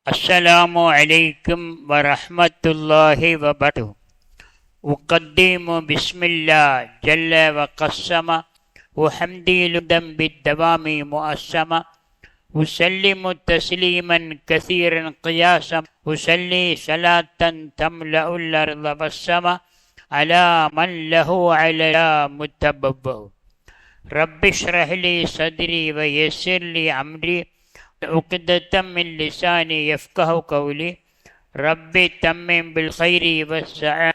அஸ்ஸலாமு அலைக்கும் வரஹ்மத்துல்லாஹி வபரகாத்துஹு. உகத்திமு பிஸ்மில்லா ஜல்ல வகஸ்ஸம உஹம்தி லுதம் பித்தவாமி முஅஸ்ஸம உசல்லிமு தஸ்லீமன் கஸீரன் கியாஸம் உசல்லி ஸலாத்தன் தம்லஉல் அர்த வஸ்ஸம அலா மன் லஹு அலா முத்தபவ்வ. ரப்பி ஷ்ரஹ் லி ஸத்ரி வ யஸ்ஸிர் லி அம்ரி உக்தத்தம் மின் லிசானி யஃப்கஹு கௌலி. ரப்பி தம்மிம் பில் கைரி வஸ்ஸஅ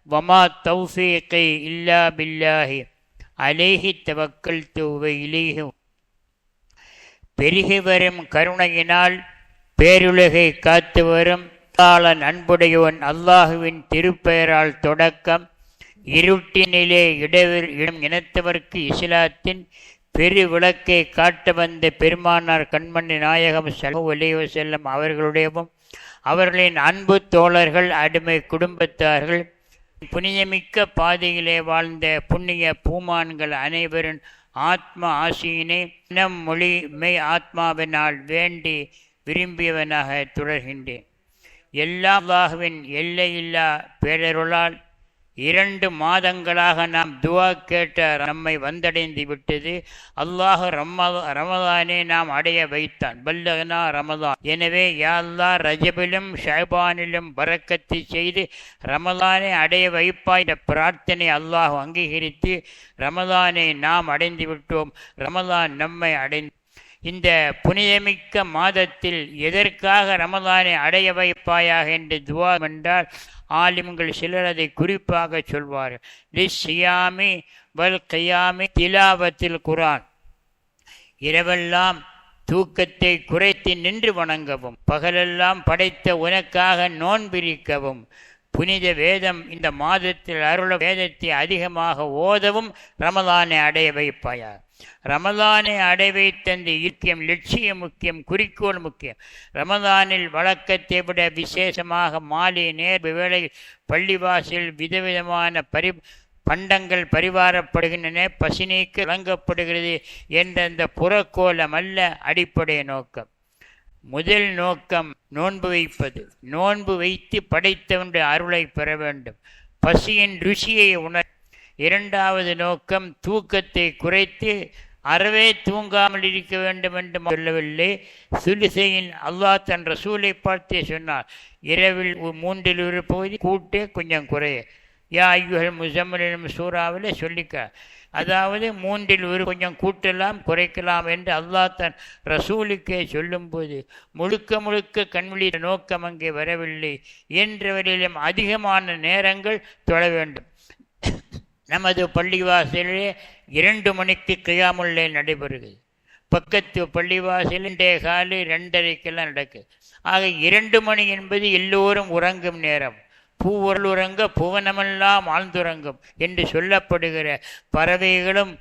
வமா தௌஃபீகி இல்லா பில்லாஹி அலைஹி தவக்கல்து வ இலைஹி. பெருகி வரும் கருணையினால் பேருலகை காத்து வரும் அன்புடையவன் அல்லாஹுவின் திருப்பெயரால் தொடக்கம். இருட்டினிலே இடம் இனத்தவர்க்கு இஸ்லாத்தின் பெரு விளக்கை காட்ட வந்த பெருமானார் கண்மணி நாயகம் ஸல்லல்லாஹு அலைஹி வஸல்லம் அவர்களுடையவும் அவர்களின் அன்பு தோழர்கள் அடிமை குடும்பத்தார்கள் புனிதமிக்க பாதையிலே வாழ்ந்த புண்ணிய பூமான்கள் அனைவரின் ஆத்ம ஆசியினை நம் மொழி மெய் ஆத்மாவினால் வேண்டி விரும்பியவனாக தொடர்கின்றேன். எல்லா அல்லாஹ்வின் எல்லையில்லா பேரருளால் 2 மாதங்களாக நாம் துவா கேட்ட நம்மை வந்தடைந்து விட்டது. அல்லாஹ் ரமதானை நாம் அடைய வைத்தான். பல்லகனா ரமதான். எனவே யா அல்லாஹ் ரஜபிலும் ஷஅபானிலும் பரக்கத்து செய்து ரமதானை அடைய வைப்பாய் என்ற பிரார்த்தனை அல்லாஹ் அங்கீகரித்து ரமதானை நாம் அடைந்து விட்டோம். ரமதான் நம்மை அடைந்து இந்த புனிதமிக்க மாதத்தில் எதற்காக ரமதானை அடைய வைப்பாயாக என்று துவா என்றால் ஆலிம்கள் சிலர் அதை குறிப்பாக சொல்வார்கள். லிஸ்ஸியாமி வல் கியாமி திலாவத்தில் குர்ஆன். இரவெல்லாம் தூக்கத்தை குறைத்து நின்று வணங்கவும், பகலெல்லாம் படைத்த உனக்காக நோன்பிரிக்கவும், புனித வேதம் இந்த மாதத்தில் அருள வேதத்தை அதிகமாக ஓதவும் ரமதானை அடைய வைப்பாயா. ரமதானை அடைவை தந்த இலக்கியம் லட்சியம் முக்கியம், குறிக்கோள் முக்கியம். ரமதானில் வழக்கத்தை விட விசேஷமாக மாலை நேர் வேளை பள்ளிவாசல் விதவிதமான பண்டங்கள் பரிவாரப்படுகின்றன, பசிநீக்க வழங்கப்படுகிறது என்ற அந்த புறக்கோலம் அல்ல அடிப்படை நோக்கம். முதல் நோக்கம் நோன்பு வைப்பது. நோன்பு வைத்து படைத்தவனுடைய அருளை பெற வேண்டும், பசியின் ருசியை உணர். 2வது நோக்கம் தூக்கத்தை குறைத்து அறவே தூங்காமல் இருக்க வேண்டும் என்று சொல்லவில்லை. சுலுசையின் அல்லாஹ் தன் ரசூலை பார்த்தே சொன்னார், இரவில் 3 பகுதி கூட்டு கொஞ்சம் குறைய. யா ஐயுஹல் முஸம்மில் சூறாவில் சொல்லிக்க, அதாவது 3 கொஞ்சம் கூட்டலாம் குறைக்கலாம் என்று அல்லாஹ் தன் ரசூலுக்கே சொல்லும்போது முழுக்க கண்விழி நோக்கம் அங்கே வரவில்லை. என்றவரிலும் அதிகமான நேரங்கள் தொழ வேண்டும். நமது பள்ளிவாசலே 2 மணிக்கு கியாமுல் லைல் நடைபெறுகிறது. பக்கத்து பள்ளிவாசல் 2:15 2:30 நடக்குது. ஆக 2 மணி என்பது எல்லோரும் உறங்கும் நேரம். பூவொருள் உறங்க புவனமெல்லாம் ஆழ்ந்துறங்கும் என்று சொல்லப்படுகிற பறவைகளும்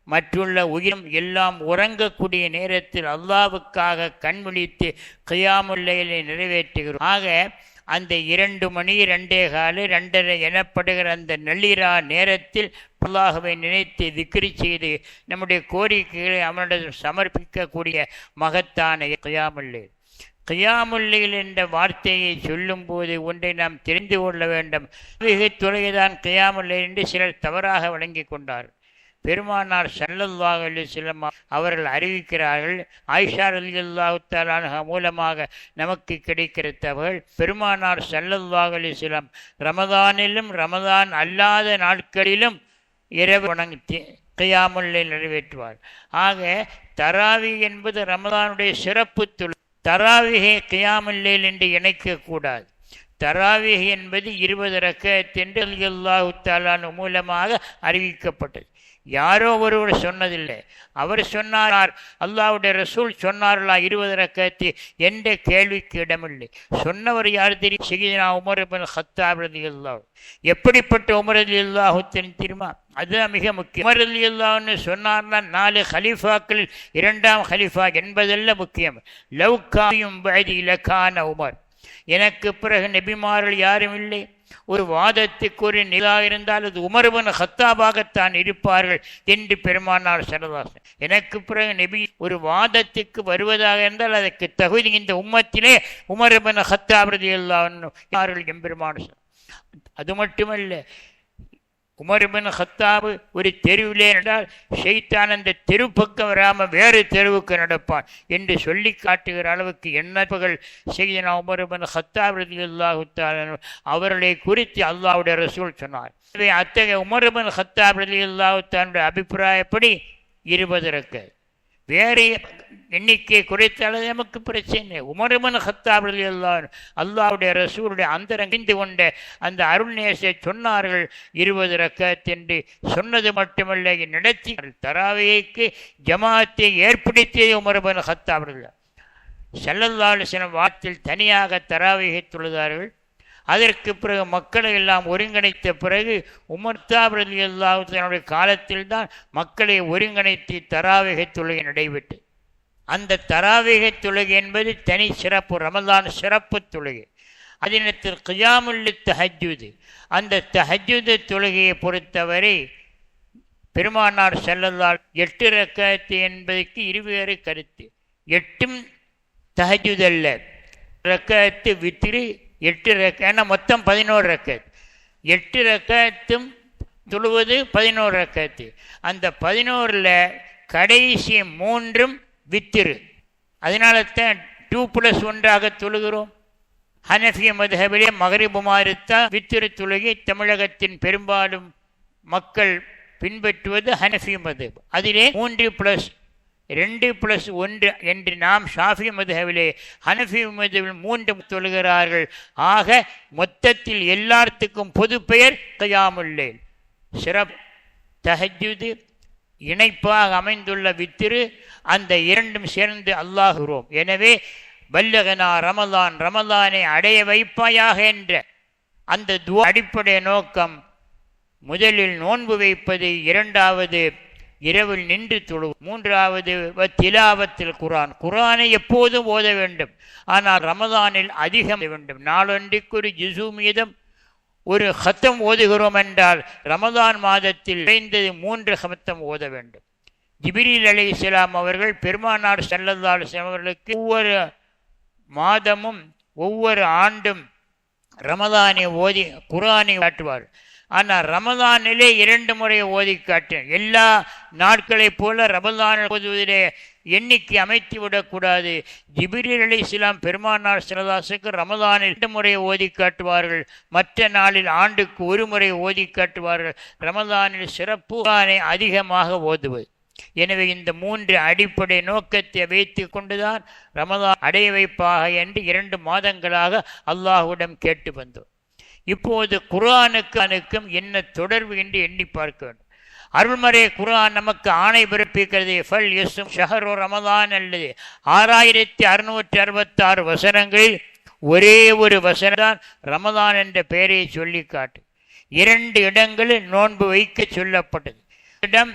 மற்றுள்ள உயிரும் எல்லாம் உறங்கக்கூடிய நேரத்தில் அல்லாஹ்வுக்காக கண் விழித்து கியாமுல் லைலை நிறைவேற்றுகிறோம். ஆக அந்த 2 மணி 2:15 2:30 எனப்படுகிற அந்த நள்ளிரா நேரத்தில் அல்லாஹ்வை நினைத்து திக்ரி செய்து நம்முடைய கோரிக்கைகளை அவனிடம் சமர்ப்பிக்கக்கூடிய மகத்தான கியாமுல் லைல். கியாமுல் லைல் என்ற வார்த்தையை சொல்லும்போது ஒன்றை நாம் தெரிந்து கொள்ள வேண்டும். தொழுகைதான் கியாமுல் லைல் என்று சிலர் தவறாக வழங்கி கொண்டார்கள். பெருமானார் ஸல்லல்லாஹு அலைஹி வஸல்லம் அவர்கள் அறிவிக்கிறார்கள், ஆயிஷா ரலியல்லாஹு தஆலா அன்ஹா மூலமாக நமக்கு கிடைக்கிற தகவல், பெருமானார் ஸல்லல்லாஹு அலைஹி வஸல்லம் ரமதானிலும் ரமதான் அல்லாத நாட்களிலும் இரவு வணங்கி கியாமுல் லைல் நிறைவேற்றுவார். ஆக தராவி என்பது ரமதானுடைய சிறப்பு தொழுகை. தராவிகை கியாமுல் லைல் என்று இணைக்கக்கூடாது. தராவிகை என்பது 20 ரக்அத் என்று ரலியல்லாஹு தஆலா மூலமாக அறிவிக்கப்பட்டது. யாரோ ஒருவர் சொன்னதில்லை, அவர் சொன்னார். அல்லாஹ்வுடைய ரசூல் சொன்னார்களா 20 ரக்அத் என்ற கேள்விக்கு இடமில்லை. சொன்னவர் யார் தெரியும்? சய்யிதுனா உமர் இப்னு கத்தாப் ரலியல்லாஹு. எப்படிப்பட்ட உமர் ரலியல்லாஹு தெரியுமா? அதுதான் மிக முக்கியம். உமர் ரலியல்லாஹு சொன்னார்னா 4 ஹலீஃபாக்கள் 2ஆம் ஹலீஃபா என்பதல்ல முக்கியம். லவ் காயும் பஅதி லகான உமர். எனக்கு பிறகு நபிமார்கள் யாரும் இல்லை, ஒரு வாதத்துக்கு ஒரு நிலாக இருந்தால் அது உமர் இப்னு கத்தாபாகத்தான் இருப்பார்கள் என்று பெருமானார் ஸல்லல்லாஹு அலைஹி வஸல்லம். எனக்கு பிறகு நபி ஒரு வாதத்துக்கு வருவதாக இருந்தால் அதற்கு தகுதி இந்த உம்மத்திலே உமர் இப்னு கத்தாப் ரலியல்லாஹு அன்ஹு எம்பெருமானார். அது மட்டுமல்ல, உமர் இப்னு கத்தாப் ஒரு தெருவிலே என்றால் ஷைத்தான் அந்த தெருப்பக்கம் வராமல் வேறு தெருவுக்கு நடப்பான் என்று சொல்லி காட்டுகிற அளவுக்கு எண்ணப்புகள் செய்தனா உமர் இப்னு கத்தாப் ரலியல்லாஹு தஆலா அவர்களை குறித்து அல்லாஹ்வுடைய ரசூல் சொன்னார். அத்தகைய உமர் இப்னு கத்தாப் ரலியல்லாஹு தஆலா அபிப்பிராயப்படி 20 ரக்காத். வேறு எண்ணிக்கை குறைத்தாலும் நமக்கு பிரச்சனை. உமர் இப்னு கத்தாப் ரலியல்லாஹு அன்ஹு அல்லாஹ்வுடைய ரசூலுடைய அந்தரங்கிந்து கொண்ட அந்த அருள்நேசை சொன்னார்கள் 20 ரக்காத் என்று. சொன்னது மட்டுமல்ல, நடத்தி தராவிக்கு ஜமாத்தை ஏற்படுத்தியது உமர் இப்னு கத்தாப் ரலியல்லாஹு அன்ஹு. ஸல்லல்லாஹு அலைஹி வஸல்லம் வாத்தில் தனியாக தராவியை தொழுதார்கள். அதற்கு பிறகு மக்களை எல்லாம் ஒருங்கிணைத்த பிறகு உமர் கத்தாப் ரலியல்லாஹு தன்னுடைய காலத்தில் தான் மக்களை ஒருங்கிணைத்து தராவிகை தொழுகை நடைபெற்றது. அந்த தராவிகை தொழுகை என்பது தனி சிறப்பு, ரமலான் சிறப்பு தொழுகை. அதனத்தில் கியாமுல் தஹஜ்ஜுத், அந்த தஹஜ்ஜுத் தொழுகையை பொறுத்தவரை பெருமானார் ஸல்லல்லாஹு 8 ரக்காத் என்பதற்கு இருவேறு கருத்து. 8ம் தஹஜ்ஜுத் அல்ல, ரக்காத்து வித்ரு 8 ரக்காத், மொத்தம் 11 ரக்காத். 8 ரக்காத்தும் தொழுவது 11 ரக்காத்து. அந்த 11ல் கடைசி 3ம் வித்திரு. அதனால தான் 2+1 தொழுகிறோம். ஹனஃபிய மதுஹபிலே மக்ரிபு மாறித்தான் வித்திரு தொழுகை தமிழகத்தின் பெரும்பாலும் மக்கள் பின்பற்றுவது ஹனஃபி மதுஹப். அதிலே 3+2+1 என்று நாம் ஷாஃபி மதுஹபிலே ஹனஃபி மதுஹபில் 3 தொழுகிறார்கள். ஆக மொத்தத்தில் எல்லாத்துக்கும் பொது பெயர் கியாமுல் லைல். சிறப்பு தஹஜ்ஜுத் இணைப்பாக அமைந்துள்ள வித்திரு, அந்த இரண்டும் சேர்ந்து அல்லாஹுரோம். எனவே பல்லகனா ரமலான், ரமலானை அடைய வைப்பாயாக என்ற அந்த துஆ அடிப்படை நோக்கம். முதலில் நோன்பு வைப்பது, இரண்டாவது இரவில் நின்று தொழு, மூன்றாவது திலாவத்தில் குர்ஆன். குர்ஆனை எப்போதும் ஓத வேண்டும், ஆனால் ரமலானில் அதிகம் வேண்டும். நாளொன்றுக்கு ஒரு ஜுஸு மீதம் ஒரு ஹத்தம் ஓதுகிறோம் என்றால் ரமலான் மாதத்தில் குறைந்தது 3 ஹத்தம் ஓத வேண்டும். ஜிப்ரீல் அலைஹிஸ்ஸலாம் அவர்கள் பெருமானார் ஸல்லல்லாஹு அலைஹி வஸல்லம் அவர்களுக்கு ஒவ்வொரு மாதமும் ஒவ்வொரு ஆண்டும் ரமலானை ஓதி குர்ஆனை காட்டுவார். ஆனால் ரமலானிலே 2 முறை ஓதி காட்டு. எல்லா நாட்களைப் போல ரமலானில் ஓதுவதிலே எண்ணிக்கை அமைத்து விடக்கூடாது. ஜிப்ரீல் அலைஹிஸ்ஸலாம் பெருமானார் ஸல்லல்லாஹு அலைஹி வஸல்லம் ரமலானில் 2 முறை ஓதி காட்டுவார்கள், மற்ற நாளில் ஆண்டுக்கு 1 முறை ஓதி காட்டுவார்கள். ரமலானில் சிறப்பு குர்ஆனை அதிகமாக ஓதுவது. எனவே இந்த 3 அடிப்படை நோக்கத்தை வைத்து கொண்டுதான் ரமலான் அடைய வைப்பாக என்று 2 மாதங்களாக அல்லாஹ்விடம் கேட்டு வந்தோம். இப்போது குர்ஆனுக்கும் என்ன தொடர்பு என்று எண்ணி பார்க்க வேண்டும். அருள்மறை குர்ஆன் நமக்கு ஆணை பிறப்பிக்கிறது. ஃபல் யஸும் ஷஹரு ரமலான் அல்லது 6666 வசனங்களில் ஒரே ஒரு வசனம் ரமலான் என்ற பெயரை சொல்லி காட்டு. 2 இடங்களில் நோன்பு வைக்க சொல்லப்பட்டது. இடம்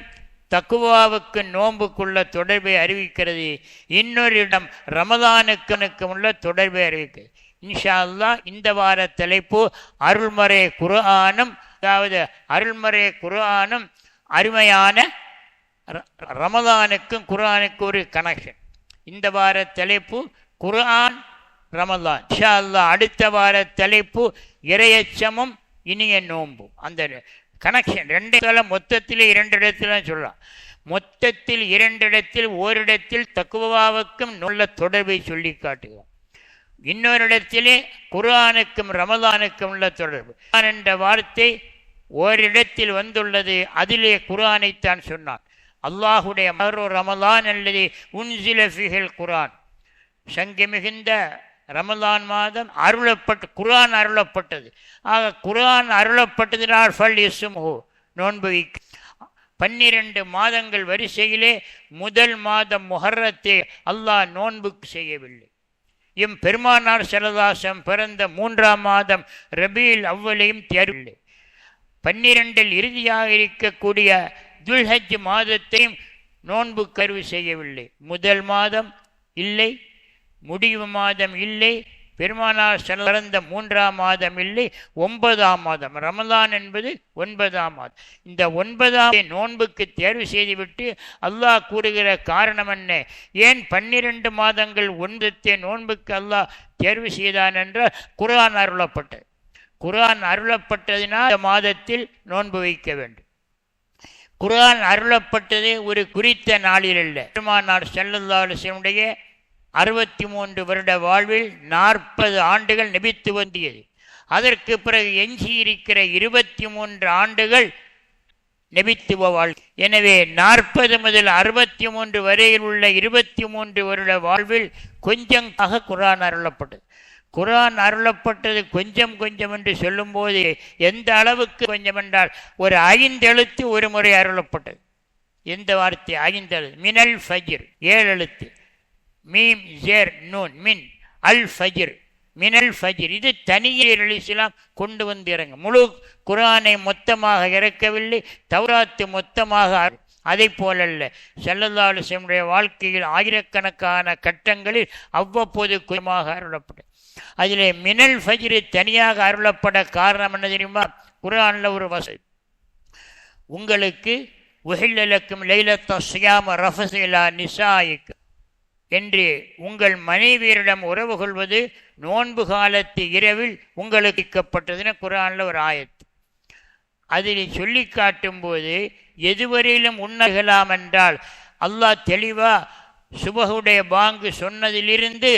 தக்குவாவுக்கு நோன்புக்குள்ள தொடர்பை அறிவிக்கிறது, இன்னொரு இடம் ரமலானுக்கு உள்ள தொடர்பை அறிவிக்கிறது. இன்ஷா அல்லாஹ் இந்த வார தலைப்பு அருள்மறை குர்ஆனும், அதாவது அருள்மறை குர்ஆனும் அருமையான ரமலானுக்கும் குர்ஆனுக்கு ஒரு கனெக்ஷன். இந்த வார தலைப்பு குர்ஆன் ரமலான். இன்ஷா அல்லாஹ் அடுத்த வார தலைப்பு இறையச்சமும் இனிய நோன்பு. அந்த கனெக்ஷன் 2 மொத்தத்தில் 2 இடத்துல சொல்லலாம். மொத்தத்தில் 2 இடத்தில் ஓரிடத்தில் தக்குவாவுக்கும் நல்ல தொடர்பை சொல்லி காட்டுகிறோம். இன்னொரு இடத்திலே குர்ஆனுக்கும் ரமலானுக்கும் உள்ள தொடர்பு. குர்ஆன் என்ற வார்த்தை ஓரிடத்தில் வந்துள்ளது, அதிலே குர்ஆனைத்தான் சொன்னான். அல்லாஹுடைய மஹ்ரு ரமலான் அல்லது உன்சில ஃபிஹில் குர்ஆன், சங்கி மிகுந்த ரமலான் மாதம் அருளப்பட்டு குர்ஆன் அருளப்பட்டது. ஆக குர்ஆன் அருளப்பட்டதினால் ஃபல் யஸும்ஹு நோன்பு வைக்க. 12 மாதங்கள் வரிசையிலே முதல் மாதம் முஹர்ரத்தை அல்லாஹ் நோன்புக்கு செய்யவில்லை. எம் பெருமானார் ஸல்லல்லாஹு அலைஹி வஸல்லம் பிறந்த 3ஆம் மாதம் ரபீல் அவ்வலையும் தேர்வில்லை. 12இல் இறுதியாக இருக்கக்கூடிய துல்ஹஜ் மாதத்தையும் நோன்பு கருவு செய்யவில்லை. முதல் மாதம் இல்லை, முடிவு மாதம் இல்லை, பெருமானார் பிறந்த 3ஆம் மாதம் இல்லை, 9ஆம் மாதம். ரமலான் என்பது 9ஆம் மாதம். இந்த 9ஆம் நோன்புக்கு தேர்வு செய்துவிட்டு அல்லாஹ் கூறுகிற காரணம் என்ன? ஏன் 12 மாதங்கள் 9 நோன்புக்கு அல்லாஹ் தேர்வு செய்தான் என்றால் குர்ஆன் அருளப்பட்டது. குர்ஆன் அருளப்பட்டதினால் மாதத்தில் நோன்பு வைக்க வேண்டும். குர்ஆன் அருளப்பட்டது ஒரு குறித்த நாளில் அல்ல. பெருமானார் ஸல்லல்லாஹு அலைஹி வஸல்லம் 63 வருட வாழ்வில் 40 ஆண்டுகள் நபித்துவந்தியது. அதற்கு பிறகு எஞ்சியிருக்கிற 23 ஆண்டுகள் நபித்துவ வாழ்க்கை. எனவே 40 முதல் 63 வரையில் உள்ள 23 வருட வாழ்வில் கொஞ்சமாக குர்ஆன் அருளப்பட்டது. குர்ஆன் அருளப்பட்டது கொஞ்சம் கொஞ்சம் என்று சொல்லும்போது எந்த அளவுக்கு கொஞ்சம் என்றால் ஒரு 5 எழுத்து ஒரு முறை அருளப்பட்டது. எந்த வார்த்தை? 5 எழுத்து. மினல் ஃபஜ்ர் 7 எழுத்து. மீம் ஜேர் நூன் மின் அல் ஃபஜ்ர் மினல் ஃபஜ்ர். இது தனியே இஸ்லாம் கொண்டு வந்து இறங்க. முழு குர்ஆனை மொத்தமாக இறக்கவில்லை, தௌராத்து மொத்தமாக. அதை போலல்ல, ஸல்லல்லாஹு அலைஹி வஸல்லம் வாழ்க்கையில் ஆயிரக்கணக்கான கட்டங்களில் அவ்வப்போது கொஞ்சமாக அருளப்பட்டது. அதிலே மினல் ஃபஜ்ர் தனியாக அருளப்பட காரணம் என்ன தெரியுமா? குர்ஆனில் ஒரு வசனம், உங்களுக்கு உஹில்ல லக்கும் லைலத்த ஸியாம ரஃபஸு இலா நிசாயிக்கும் என்று உங்கள் மனைவியரிடம் உறவு கொள்வது நோன்பு காலத்து இரவில் உங்களுக்கு விதிக்கப்பட்டதுன்னு குர்ஆனில் ஒரு ஆயத்து. அதில் சொல்லி காட்டும் போது எதுவரையிலும் உண்ணலாம் என்றால் அல்லாஹ் தெளிவா சுபஹுடைய பாங்கு சொன்னதிலிருந்து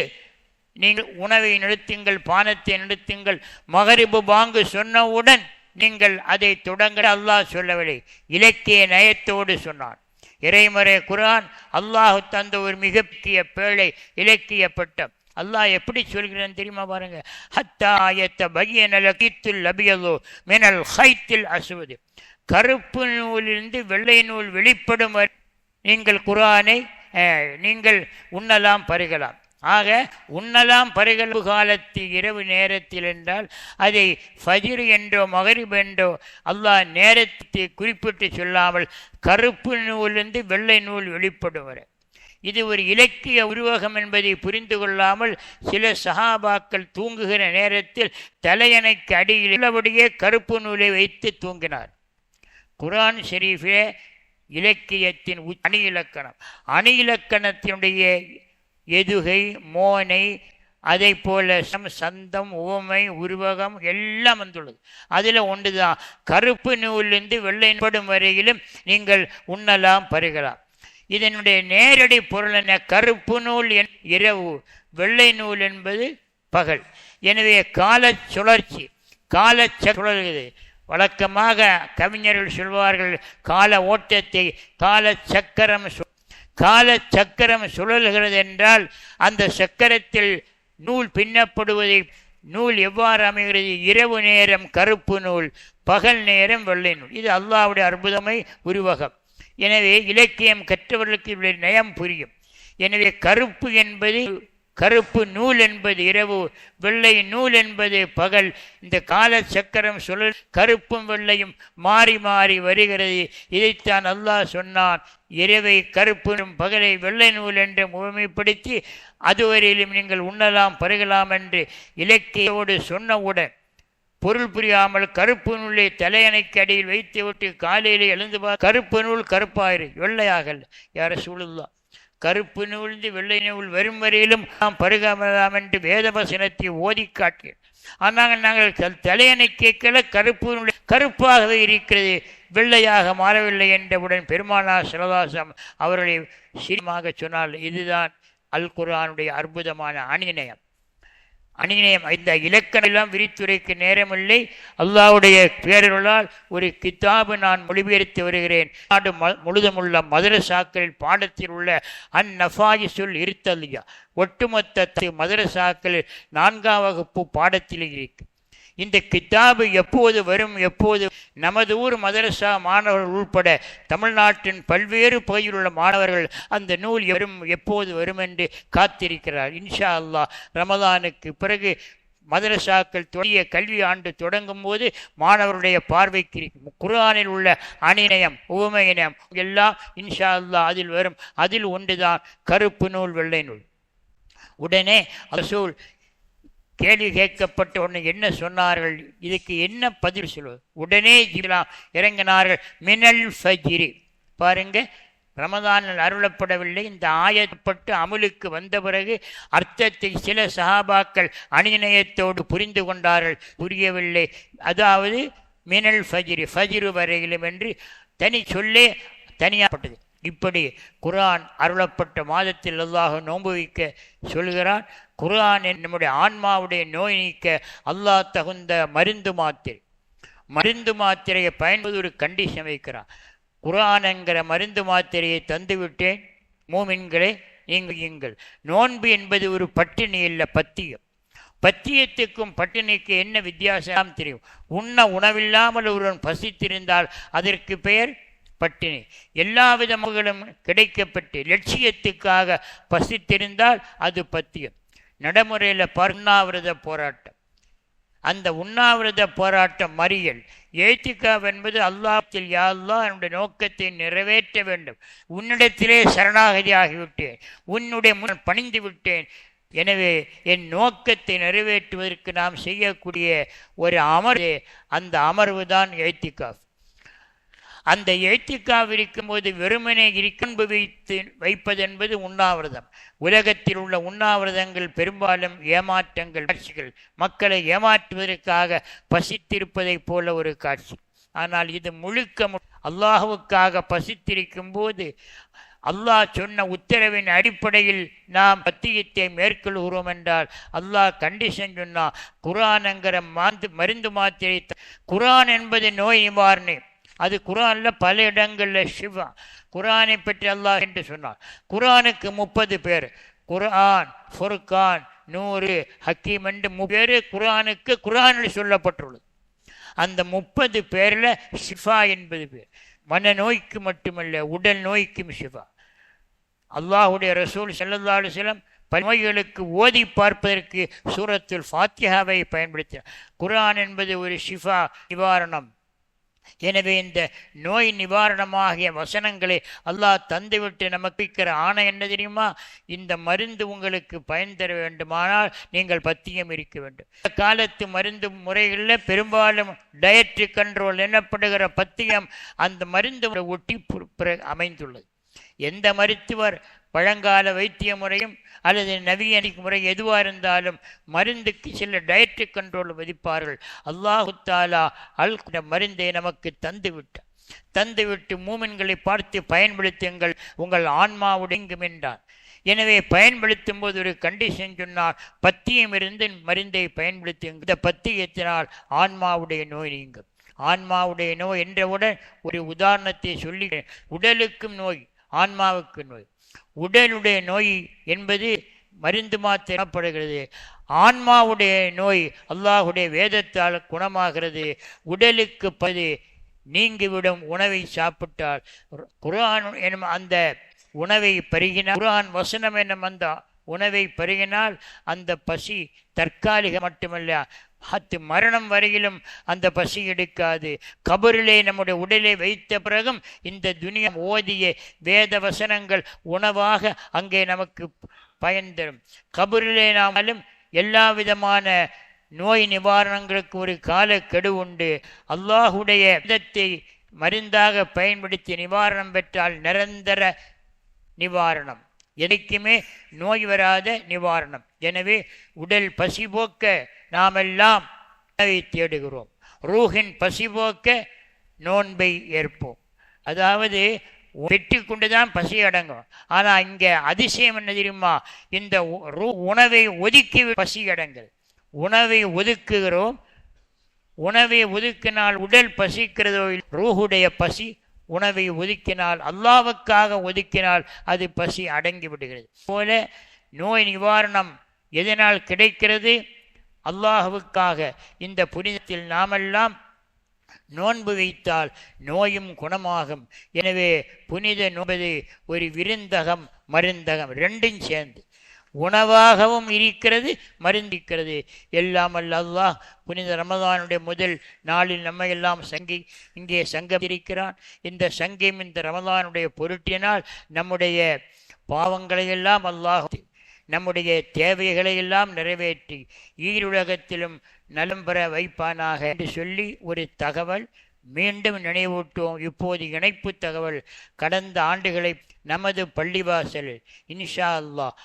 நீங்கள் உணவை நிறுத்துங்கள், பானத்தை நிறுத்துங்கள். மகரிபு பாங்கு சொன்னவுடன் நீங்கள் அதை தொடங்க அல்லாஹ் சொல்லவில்லை, இலக்கிய நயத்தோடு சொன்னான். இறைமறை குர்ஆன் அல்லாஹ் தந்த ஒரு மிகப்பெரிய பேழை, இலக்கிய பட்டம். அல்லாஹ் எப்படி சொல்கிறேன்னு தெரியுமா? பாருங்க, ஹத்தா ஆயத்த பகியன லகீத்துல் அபியது மினல் ஹைத்தில் அஸ்வது. கருப்பு நூலிலிருந்து வெள்ளை நூல் வெளிப்படும் வரை நீங்கள் குர்ஆனை நீங்கள் உண்ணலாம் பருகலாம். ஆக உண்ணலாம் பருகல் காலத்து இரவு நேரத்தில் என்றால் அதை ஃபஜ்ர் என்றோ மகரிப் என்றோ அல்லாஹ் நேரத்தை குறிப்பிட்டு சொல்லாமல் கருப்பு நூலிலிருந்து வெள்ளை நூல் வெளிப்படும் வரை. இது ஒரு இலக்கிய உருவகம் என்பதை புரிந்து கொள்ளாமல் சில சஹாபாக்கள் தூங்குகிற நேரத்தில் தலையணைக்கு அடியில் உள்ளபடியே கருப்பு நூலை வைத்து தூங்கினார். குர்ஆன் ஷரீஃபே இலக்கியத்தின் அணி இலக்கணம். அணி இலக்கணத்தினுடைய எதுகை, மோனை, அதை போல சந்தம், உவமை, உருவகம் எல்லாம் வந்துள்ளது. அதில் ஒன்று தான் கருப்பு நூலிலிருந்து வெள்ளைப்படும் வரையிலும் நீங்கள் உண்ணலாம் பருகலாம். இதனுடைய நேரடி பொருள் என்ன? கருப்பு நூல் இரவு, வெள்ளை நூல் என்பது பகல். எனவே கால சுழற்சி, கால சுழல்கிறது. வழக்கமாக கவிஞர்கள் சொல்வார்கள் கால ஓட்டத்தை கால சக்கரம் சுழல்கிறது என்றால் அந்த சக்கரத்தில் நூல் பின்னப்படுவதை நூல் எவ்வாறு அமைகிறது? இரவு நேரம் கருப்பு நூல், பகல் நேரம் வெள்ளை நூல். இது அல்லாஹ்வுடைய அற்புதமை உருவகம். எனவே இலக்கியம் கற்றவர்களுக்கு இவருடைய நயம் புரியும். எனவே கருப்பு நூல் என்பது இரவு, வெள்ளை நூல் என்பது பகல். இந்த கால சக்கரம் சுழல் கருப்பும் வெள்ளையும் மாறி மாறி வருகிறது. இதைத்தான் அல்லாஹ் சொன்னான், இரவை கருப்பும் பகலை வெள்ளை நூல் என்று முழுமைப்படுத்தி அதுவரையிலும் நீங்கள் உண்ணலாம் பருகலாம் என்று இலக்கியோடு சொன்னவுடன் பொருள் புரியாமல் கருப்பு நூலை தலையணைக்கு அடியில் வைத்து விட்டு காலையில் எழுந்து கருப்பு நூல் கருப்பாயிரு, வெள்ளையாகல். யார சூழல்லா கருப்பு நூலிருந்து வெள்ளை நூல் வரும் வரையிலும் நாம் பருகாமலாம் என்று வேதவசனத்தை ஓதி காட்டினோம். ஆனால் நாங்கள் தலையணை கேட்கல கருப்பு நூல் கருப்பாகவே இருக்கிறது, வெள்ளையாக மாறவில்லை என்றவுடன் பெருமானார் ஸல்லல்லாஹு அலைஹி வஸல்லம் அவர்களை சீமாக சொன்னால் இதுதான் அல் குர்ஆனுடைய அற்புதமான அணிநயம். இந்த இலக்கணெல்லாம் விரித்துரைக்க நேரமில்லை. அல்லாஹ்வுடைய பேரருளால் ஒரு கித்தாபு நான் மொழிபெயர்த்து வருகிறேன். நாடு முழுதுமுள்ள மதரசாக்களில் பாடத்தில் உள்ள அந்நஃபாயிசுல் இருத்தல்யா ஒட்டுமொத்த மதரசாக்களில் 4ஆம் வகுப்பு பாடத்தில் இருக்கு. இந்த கித்தாபு எப்போது வரும், எப்போது நமது ஊர் மதரசா மாணவர்கள் உள்பட தமிழ்நாட்டின் பல்வேறு பகுதியில் உள்ள மாணவர்கள் அந்த நூல் எப்போது வரும் என்று காத்திருக்கிறார். இன்ஷா அல்லாஹ் ரமலானுக்கு பிறகு மதரசாக்கள் தொடங்கிய கல்வி ஆண்டு தொடங்கும் போது மாணவருடைய பார்வைக்கு குர்ஆனில் உள்ள அணிநயம், உவமையினம் எல்லாம் இன்ஷா அல்லாஹ் அதில் வரும். அதில் ஒன்றுதான் கருப்பு நூல் வெள்ளை நூல். உடனே ரசூல் கேள்வி கேட்கப்பட்ட உடனே என்ன சொன்னார்கள்? இதுக்கு என்ன பதில் சொல்வது? உடனே இறங்கினார்கள். மினல் ஃபஜ்ரி. பாருங்க, ரமதானில் அருளப்படவில்லை. இந்த ஆயப்பட்டு அமுலுக்கு வந்த பிறகு அர்த்தத்தை சில சஹாபாக்கள் அணிநயத்தோடு புரிந்து கொண்டார்கள், புரியவில்லை. அதாவது மினல் ஃபஜ்ரி, ஃபஜ்ரு வரையிலும் என்று தனி சொல்லே தனியாகப்பட்டது. இப்படி குர்ஆன் அருளப்பட்ட மாதத்தில் அல்லாஹ் நோன்பு வைக்க சொல்கிறான். குர்ஆன் நம்முடைய ஆன்மாவுடைய நோய் நீக்க அல்லாஹ் தகுந்த மருந்து மாத்திரையை பயன்படுத்த ஒரு கண்டிஷன் வைக்கிறான். குர்ஆன் என்கிற மருந்து மாத்திரையை தந்துவிட்டேன், மூமின்களே நீங்கள். நோன்பு என்பது ஒரு பட்டினி இல்லை, பத்தியம். பத்தியத்துக்கும் பட்டினிக்கு என்ன வித்தியாசம் தெரியும்? உணவில்லாமல் ஒருவன் பசித்திருந்தால் அதற்கு பெயர் பட்டினி. எல்லா விதங்களும் கிடைக்கப்பட்டு லட்சியத்துக்காக பசித்திருந்தால் அது பத்தியம். நடைமுறையில் உண்ணாவிரத போராட்டம், அந்த உண்ணாவிரத போராட்டம் மறியல். ஏத்திகாஃப் என்பது அல்லாஹ்வில், யா அல்லாஹ், என்னுடைய நோக்கத்தை நிறைவேற்ற வேண்டும், உன்னிடத்திலே சரணாகதி ஆகிவிட்டேன், உன்னுடைய முன் பணிந்து விட்டேன், எனவே என் நோக்கத்தை நிறைவேற்றுவதற்கு நாம் செய்யக்கூடிய ஒரு அமர்வு, அந்த அமர்வு தான் ஏத்திகாஃப். அந்த ஏத்திகாஃப் இருக்கும்போது வெறுமனே இருக்கன்பு வைப்பது என்பது உண்ணாவிரதம். உலகத்தில் உள்ள உண்ணாவிரதங்கள் பெரும்பாலும் ஏமாற்றங்கள், காட்சிகள், மக்களை ஏமாற்றுவதற்காக பசித்திருப்பதைப் போல ஒரு காட்சி. ஆனால் இது முழுக்க அல்லாஹுவுக்காக பசித்திருக்கும் போது அல்லாஹ் சொன்ன உத்தரவின் அடிப்படையில் நாம் பத்தியத்தை மேற்கொள்கிறோம் என்றால் அல்லாஹ் கண்டிஷன் சொன்னால் குர்ஆன்ங்கிற மருந்து மாத்திரை. குர்ஆன் என்பது நோய் நிவாரணை. அது குர்ஆனில் பல இடங்களில் ஷிஃபா. குர்ஆனை பற்றி அல்லாஹ் என்று சொன்னார். குர்ஆனுக்கு 30 பேர். குர்ஆன், ஃபுர்கான், நூறு, ஹக்கீம் என்று 3 பேர் குர்ஆனில் சொல்லப்பட்டுள்ளது. அந்த 30 பேரில் ஷிஃபா என்பது பேர். மனநோய்க்கு மட்டுமல்ல, உடல் நோய்க்கும் ஷிஃபா. அல்லாஹுடைய ரசூல் ஸல்லல்லாஹு அலைஹி வஸல்லம் பல நோய்களுக்கு ஓதி பார்ப்பதற்கு சூரத்துல் ஃபாத்திஹாவை பயன்படுத்தினார். குர்ஆன் என்பது ஒரு ஷிஃபா, நிவாரணம். எனவே இந்த நோய் நிவாரணமாகிய வசனங்களை அல்லாஹ் தந்துவிட்டு நமக்கு வைக்கிற ஆணை என்ன தெரியுமா? இந்த மருந்து உங்களுக்கு பயன் தர வேண்டுமானால் நீங்கள் பத்தியம் இருக்க வேண்டும். இந்த காலத்து மருந்து முறைகளில் பெரும்பாலும் டயட்ரி கண்ட்ரோல் எனப்படுகிற பத்தியம் அந்த மருந்து ஒட்டி அமைந்துள்ளது. எந்த மருத்துவர் பழங்கால வைத்திய முறையும் அல்லது நவீன முறை எதுவாக இருந்தாலும் மருந்துக்கு சில டயட்ரி கண்ட்ரோல் விதிப்பார்கள். அல்லாஹு தாலா மருந்தை நமக்கு தந்துவிட்டு மூமின்களை பார்த்து பயன்படுத்துங்கள், உங்கள் ஆன்மாவுடையும் என்றார். எனவே பயன்படுத்தும் போது ஒரு கண்டிஷன் சொன்னால் பத்தியம் இருந்து மருந்தை பயன்படுத்துங்கள். இந்த பத்தியத்தினால் ஆன்மாவுடைய நோய் நீங்கும். ஆன்மாவுடைய நோய் என்றவுடன் ஒரு உதாரணத்தை சொல்லி, உடலுக்கும் நோய், ஆன்மாவுக்கு நோய். உடலுடைய நோய் என்பது மருந்து மாற்றப்படுகிறது. ஆன்மாவுடைய நோய் அல்லாஹுடைய வேதத்தால் குணமாகிறது. உடலுக்கு நீங்கிவிடும் உணவை சாப்பிட்டால், குர்ஆன் எனும் அந்த உணவை பருகினால், குர்ஆன் வசனம் என்னும் அந்த உணவை பருகினால் அந்த பசி தற்காலிக மட்டுமல்ல, மரணம் வரையிலும் அந்த பசி எடுக்காது. கபரிலே நம்முடைய உடலை வைத்த பிறகும் இந்த துனியா ஓதிய வேத வசனங்கள் உணவாக அங்கே நமக்கு பயன் தரும். கபரிலே நாமலும் எல்லா விதமான நோய் நிவாரணங்களுக்கு ஒரு காலக்கெடு உண்டு. அல்லாஹுடைய வேதத்தை மருந்தாக பயன்படுத்தி நிவாரணம் பெற்றால் நிரந்தர நிவாரணம், எதைக்குமே நோய் வராத நிவாரணம். எனவே உடல் பசி போக்க நாமெல்லாம் உணவை தேடுகிறோம். ரூஹின் பசி போக்க நோன்பை ஏற்போம். அதாவது வெற்றி கொண்டுதான் பசி அடங்கும். ஆனால் இங்கே அதிசயம் என்ன தெரியுமா? இந்த உணவை ஒதுக்கி பசி அடங்குது. உணவை ஒதுக்குகிறோம். உணவை ஒதுக்கினால் உடல் பசிக்கிறதோ, ரூஹுடைய பசி. உணவை ஒதுக்கினால், அல்லாஹ்வுக்காக ஒதுக்கினால் அது பசி அடங்கி விடுகிறது. போல நோய் நிவாரணம் எதனால் கிடைக்கிறது? அல்லாஹ்வுக்காக. இந்த புனிதத்தில் நாமெல்லாம் நோன்பு வைத்தால் நோயும் குணமாகும். எனவே புனித நோன்பது ஒரு விருந்தகம், மருந்தகம், ரெண்டும் சேர்ந்து உணவாகவும் இருக்கிறது, மருந்திக்கிறது. எல்லாம் அல்ல அல்லாஹ் புனித ரமதானுடைய முதல் நாளில் நம்மை எல்லாம் இங்கே சங்கமிருக்கிறான். இந்த சங்கம் இந்த ரமதானுடைய பொருட்டினால் நம்முடைய பாவங்களையெல்லாம் அல்லாஹ் நம்முடைய தேவைகளை எல்லாம் நிறைவேற்றி ஈருலகத்திலும் நலம் பெற வைப்பானாக என்று சொல்லி ஒரு தகவல் மீண்டும் நினைவூட்டுவோம். இப்போது இணைப்பு தகவல். கடந்த ஆண்டுகளை நமது பள்ளிவாசல் இன்ஷா அல்லாஹ்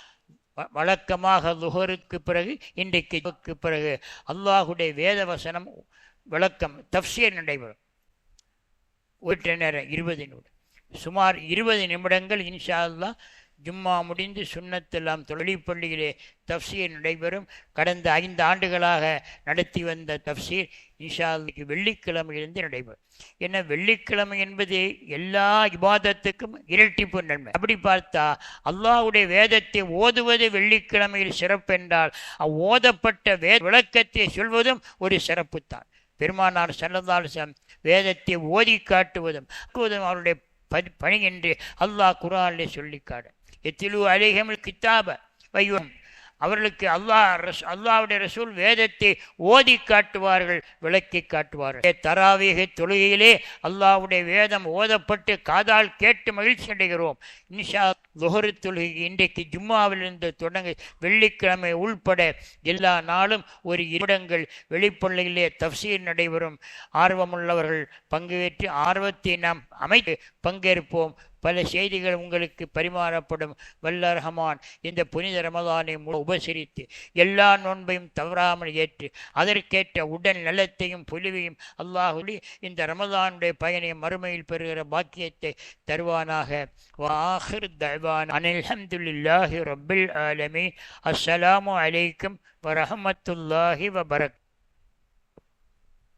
வழக்கமாக லுஹருக்கு பிறகு இன்றைக்கு பிறகு அல்லாஹுடைய வேத வசனம் விளக்கம் தஃப்சீர் நடைபெறும். ஒரு நேரம் 20 நிமிடம், சுமார் 20 நிமிடங்கள் இன்ஷா அல்லாஹ். ஜும்மா முடிந்து சுன்னத்தெல்லாம் தொழிற்பள்ளியிலே தஃப்சீர் நடைபெறும். கடந்த 5 ஆண்டுகளாக நடத்தி வந்த தஃப்சீர் இன்ஷா அல்லாஹ் வெள்ளிக்கிழமையிலிருந்து நடைபெறும். ஏன்னா வெள்ளிக்கிழமை என்பது எல்லா இபாதத்துக்கும் இரட்டிப்பு நன்மை. அப்படி பார்த்தா அல்லாஹ்வுடைய வேதத்தை ஓதுவது வெள்ளிக்கிழமையில் சிறப்பென்றால் ஓதப்பட்ட விளக்கத்தை சொல்வதும் ஒரு சிறப்புத்தான். பெருமானார் ஸல்லல்லாஹு அலைஹி வஸல்லம் வேதத்தை ஓதி காட்டுவதும் அவருடைய பணி என்று அல்லாஹ் குர்ஆனிலே சொல்லிக்காடு. எத்திலு அலைஹிமுல் கிதாப வையும், அவர்களுக்கு அல்லாஹ்வுடைய ரசூல் வேதத்தை ஓதி காட்டுவார்கள், விளக்கி காட்டுவார்கள். தராவீஹ் தொழுகையிலே அல்லாஹ்வுடைய வேதம் ஓதப்பட்டு காதால் கேட்டு மகிழ்ச்சி அடைகிறோம். இன்ஷா லுஹர் தொழுகை இன்றைக்கு ஜும்மாவிலிருந்து தொடங்கி வெள்ளிக்கிழமை உள்பட எல்லா நாளும் ஒரு 2 நிமிடங்கள் வெளிப்பள்ளியிலே தஃப்சீர் நடைபெறும். ஆர்வமுள்ளவர்கள் பங்குபெற்று ஆர்வத்தை நாம் அமைத்து பங்கேற்போம். பல செய்திகள் உங்களுக்கு பரிமாறப்படும். வல்ல ரஹ்மான் இந்த புனித ரமதானை உபசரித்து எல்லா நோன்பையும் தவறாமல் ஏற்று அதற்கேற்ற உடல் நலத்தையும் பொலிவையும் அல்லாஹ் இந்த ரமதானுடைய பயனை மறுமையில் பெறுகிற பாக்கியத்தை தருவானாக. வாஹிர் தஅவானா அனில் ஹம்துலில்லாஹி ரப்பில் ஆலமீன். அஸ்ஸலாமு அலைக்கும் வரஹ்மத்துல்லாஹி வபரகாத்துஹு.